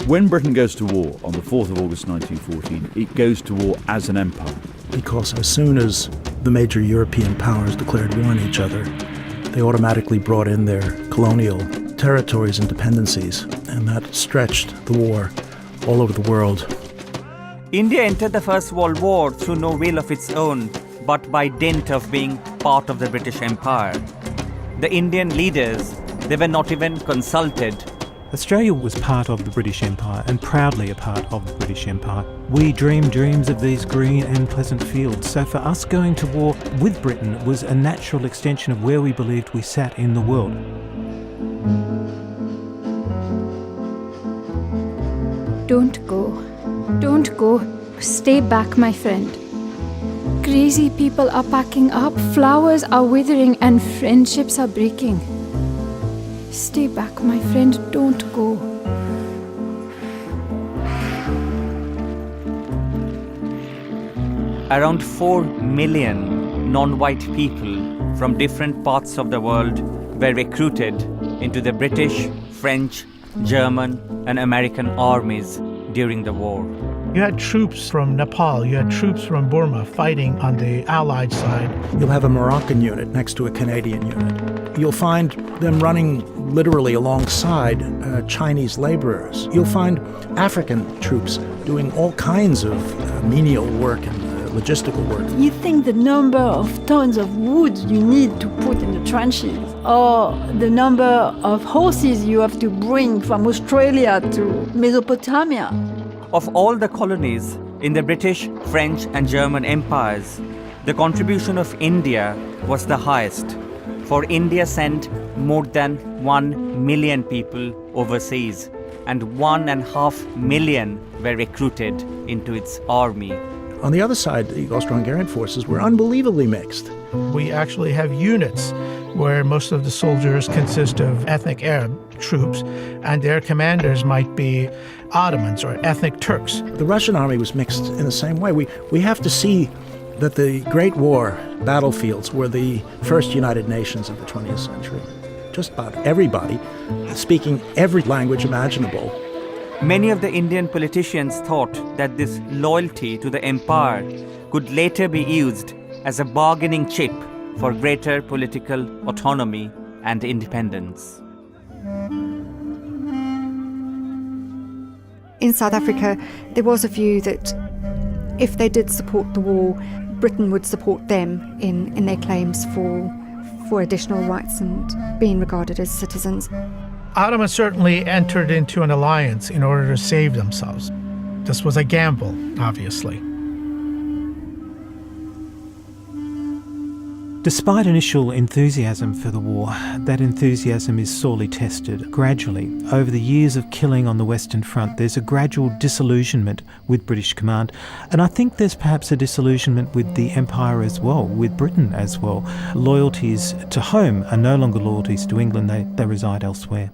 When Britain goes to war on the 4th of August 1914, it goes to war as an empire. Because as soon as the major European powers declared war on each other, they automatically brought in their colonial territories and dependencies, and that stretched the war all over the world. India entered the First World War through no will of its own, but by dint of being part of the British Empire. The Indian leaders, they were not even consulted. Australia was part of the British Empire and proudly a part of the British Empire. We dreamed dreams of these green and pleasant fields. So for us going to war with Britain was a natural extension of where we believed we sat in the world. Don't go. Don't go. Stay back, my friend. Crazy people are packing up, flowers are withering, and friendships are breaking. Stay back, my friend. Don't go. Around 4 million non-white people from different parts of the world were recruited into the British, French, German, and American armies during the war. You had troops from Nepal, you had troops from Burma fighting on the Allied side. You'll have a Moroccan unit next to a Canadian unit. You'll find them running literally alongside Chinese laborers. You'll find African troops doing all kinds of menial work and logistical work. You think the number of tons of wood you need to put in the trenches, or the number of horses you have to bring from Australia to Mesopotamia. Of all the colonies in the British, French, and German empires, the contribution of India was the highest, for India sent more than 1 million people overseas, and 1.5 million were recruited into its army. On the other side, the Austro-Hungarian forces were unbelievably mixed. We actually have units where most of the soldiers consist of ethnic Arab troops, and their commanders might be Ottomans or ethnic Turks. The Russian army was mixed in the same way. We have to see that the Great War battlefields were the first United Nations of the 20th century. Just about everybody speaking every language imaginable. Many of the Indian politicians thought that this loyalty to the empire could later be used as a bargaining chip for greater political autonomy and independence. In South Africa, there was a view that if they did support the war, Britain would support them in their claims for additional rights and being regarded as citizens. Ottomans certainly entered into an alliance in order to save themselves. This was a gamble, obviously. Despite initial enthusiasm for the war, that enthusiasm is sorely tested. Gradually, over the years of killing on the Western Front, there's a gradual disillusionment with British command. And I think there's perhaps a disillusionment with the Empire as well, with Britain as well. Loyalties to home are no longer loyalties to England, they reside elsewhere.